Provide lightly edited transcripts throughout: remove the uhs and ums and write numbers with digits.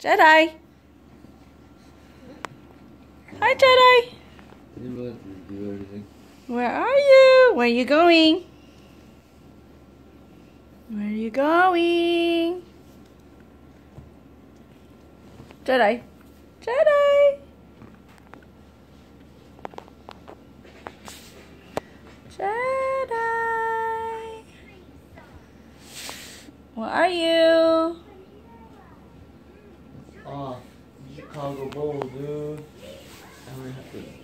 Jedi. Hi, Jedi. Where are you? Where are you going? Where are you going? Jedi. Jedi. Jedi. Where are you? Oh, Chicago Bulls, dude.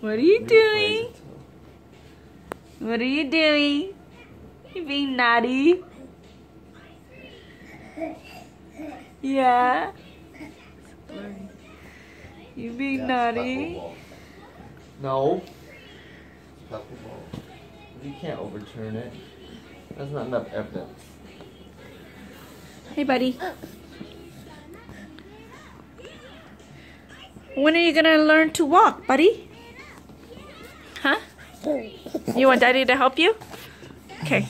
What are you doing? What are you doing? You being naughty? Yeah. You being naughty? No. You can't overturn it. That's not enough evidence. Hey, buddy. When are you gonna learn to walk, buddy? Huh? You want Daddy to help you? Okay.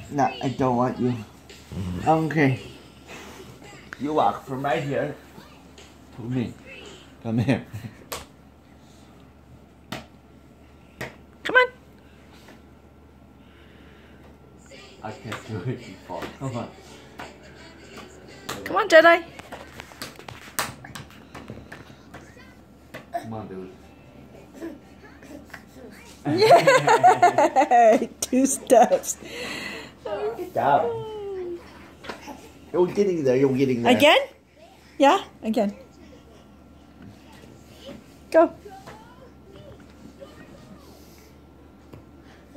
No, I don't want you. Okay. You walk from right here to me. Come here. Come on. I can't do it before. Come on. Come on, Jedi. Come on, dude. Yeah. 2 steps. Stop. You're getting there. You're getting there. Again? Yeah, again. Go.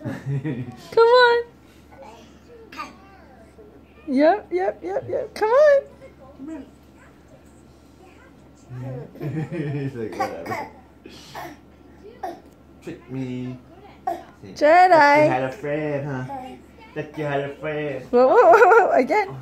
Come on. Yep. Come on. He's like, whatever. Trick me. Jedi. You had a friend, huh? That you had a friend. Whoa, again.